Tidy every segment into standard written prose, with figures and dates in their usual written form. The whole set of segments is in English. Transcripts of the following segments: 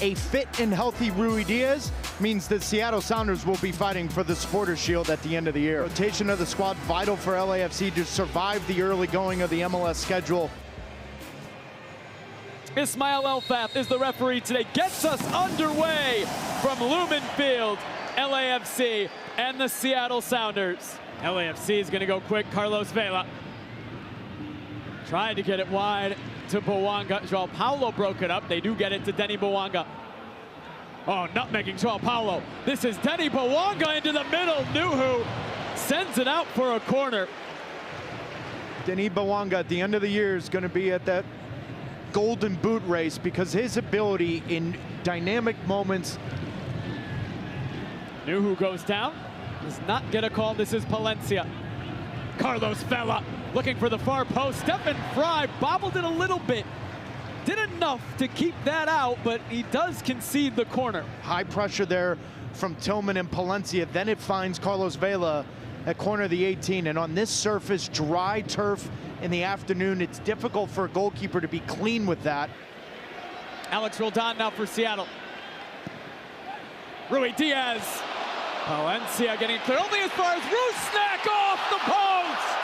A fit and healthy Ruidíaz means the Seattle Sounders will be fighting for the Supporters' Shield at the end of the year. Rotation of the squad vital for LAFC to survive the early going of the MLS schedule. Ismail Elfath is the referee today. Gets us underway from Lumen Field, LAFC and the Seattle Sounders. LAFC is going to go quick. Carlos Vela tried to get it wide to Bouanga. João Paulo broke it up. They do get it to Denny Bouanga. Oh, nutmegging João Paulo. This is Denny Bouanga into the middle. Nuhu sends it out for a corner. Denny Bouanga at the end of the year is going to be at that golden boot race because his ability in dynamic moments. Nuhu goes down. Does not get a call. This is Palencia. Carlos Vela looking for the far post. Stephen Fry bobbled it a little bit. Did enough to keep that out, but he does concede the corner. High pressure there from Tillman and Palencia. Then it finds Carlos Vela at corner of the 18. And on this surface, dry turf in the afternoon, it's difficult for a goalkeeper to be clean with that. Alex Roldan now for Seattle. Ruidíaz. Palencia getting it clear only as far as Rusnak off the post.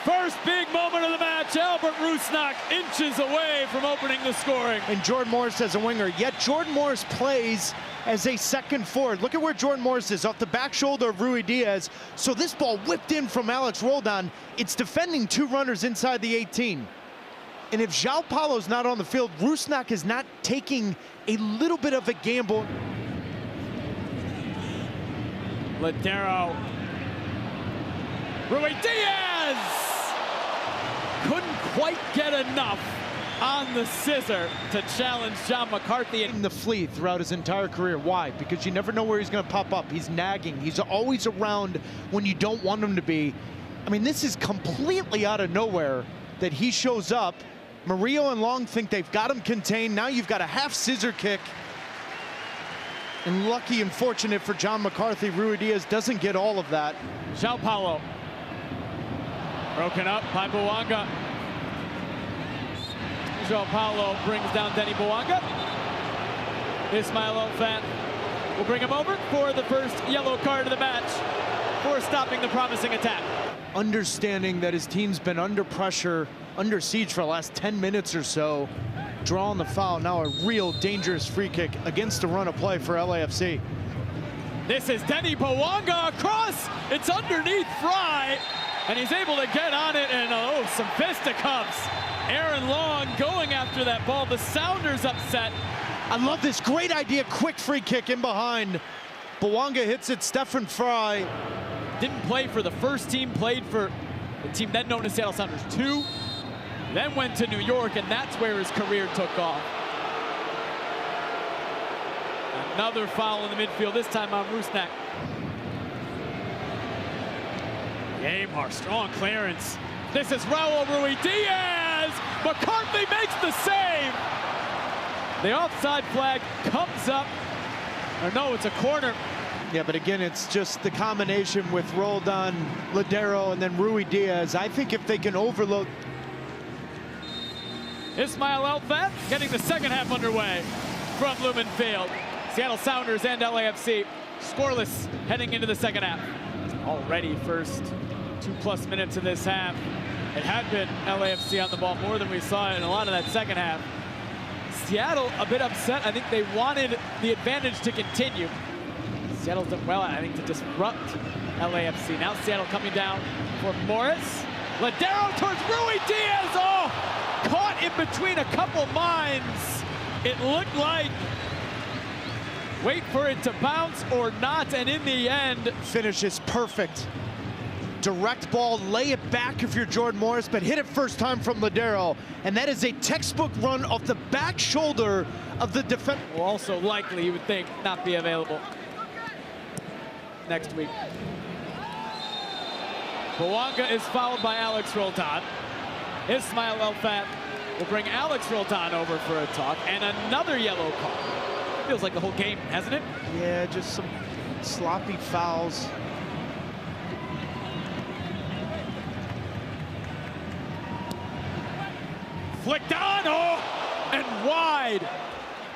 First big moment of the match, Albert Rusnak inches away from opening the scoring. And Jordan Morris as a winger, yet Jordan Morris plays as a second forward. Look at where Jordan Morris is, off the back shoulder of Ruidíaz. So this ball whipped in from Alex Roldan. It's defending two runners inside the 18. And if João Paulo's not on the field, Rusnak is not taking a little bit of a gamble. Ladero. Ruidíaz! Couldn't quite get enough on the scissor to challenge John McCarthy. The flea throughout his entire career. Why? Because you never know where he's going to pop up. He's nagging. He's always around when you don't want him to be. I mean, this is completely out of nowhere that he shows up. Murillo and Long think they've got him contained. Now you've got a half scissor kick. And lucky and fortunate for John McCarthy, Ruidíaz doesn't get all of that. João Paulo. Broken up by Bouanga. João Paulo brings down Denny Bouanga. Ismail Elfath will bring him over for the first yellow card of the match for stopping the promising attack. Understanding that his team's been under pressure, under siege for the last 10 minutes or so, drawing the foul. Now a real dangerous free kick against the run of play for LAFC. This is Denny Bouanga across. It's underneath Fry. And he's able to get on it, and oh, some fisticuffs. Aaron Long going after that ball. The Sounders upset. I love this great idea. Quick free kick in behind. Bouanga hits it. Stephen Fry. Didn't play for the first team, played for the team then known as Seattle Sounders 2. Then went to New York, and that's where his career took off. Another foul in the midfield, this time on Rusnak. Neymar, strong clearance. This is Raul Ruidíaz. McCarthy makes the save. The offside flag comes up. Or no, it's a corner. Yeah, but again, it's just the combination with Roldan, Ladero, and then Ruidíaz. I think if they can overload. Ismail Elfath getting the second half underway from Lumen Field. Seattle Sounders and LAFC scoreless heading into the second half. Already first 2+ minutes of this half. It had been LAFC on the ball more than we saw in a lot of that second half. Seattle a bit upset. I think they wanted the advantage to continue. Seattle's done well, I think, to disrupt LAFC. Now Seattle coming down for Morris. Ladero towards Ruidíaz. Oh, caught in between a couple minds. It looked like wait for it to bounce or not, and in the end, finishes perfect. Direct ball, lay it back if you're Jordan Morris, but hit it first time from Ladero. And that is a textbook run off the back shoulder of the defense. Will also likely, you would think, not be available next week. Bouanga is fouled by Alex Roldan. Ismail Elfath will bring Alex Roldan over for a talk, and another yellow card. Feels like the whole game, hasn't it? Yeah, just some sloppy fouls. Flicked on, oh! and wide.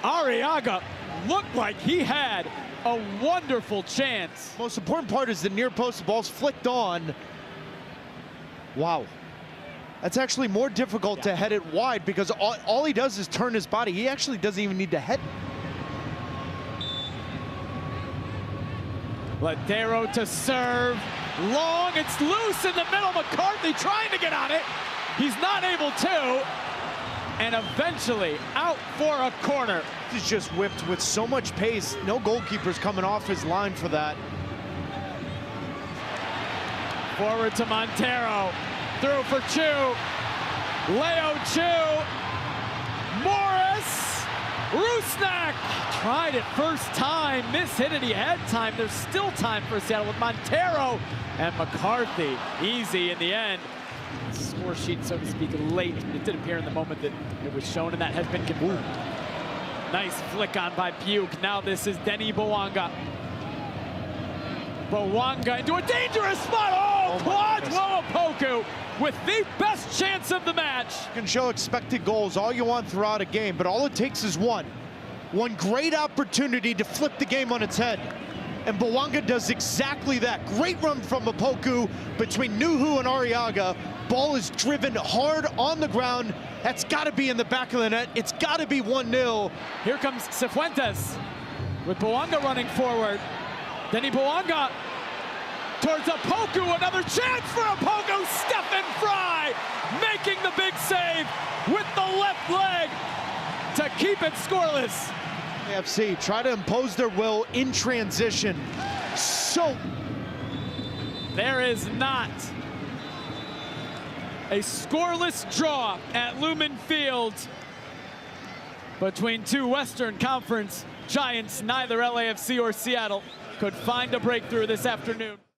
Arriaga looked like he had a wonderful chance. Most important part is the near post. The ball's flicked on. Wow. That's actually more difficult to head it wide because all he does is turn his body. He actually doesn't even need to head. Ladero to serve. Long, it's loose in the middle. McCarthy trying to get on it. He's not able to. And eventually out for a corner. He's just whipped with so much pace. No goalkeeper's coming off his line for that. Forward to Montero. Through for Chu. Leo Chu. Morris. Rusnak tried it first time. Mishit it. He had time. There's still time for Seattle with Montero and McCarthy. Easy in the end. Score sheet, so to speak, late. It did appear in the moment that it was shown, and that has been confirmed. Nice flick on by Puke. Now this is Denny Bwanga. Bwanga into a dangerous spot. Oh, Kwadwo Opoku with the best chance of the match. You can show expected goals all you want throughout a game, but all it takes is one great opportunity to flip the game on its head. And Bwanga does exactly that. Great run from Opoku between Nuhu and Arriaga. Ball is driven hard on the ground. That's got to be in the back of the net. It's got to be 1-0. Here comes Cifuentes with Bwanga running forward. Denny Bwanga towards Opoku. Another chance for Opoku. Stephen Fry making the big save with the left leg to keep it scoreless. FC try to impose their will in transition. So there is not a scoreless draw at Lumen Field between two Western Conference giants. Neither LAFC or Seattle could find a breakthrough this afternoon.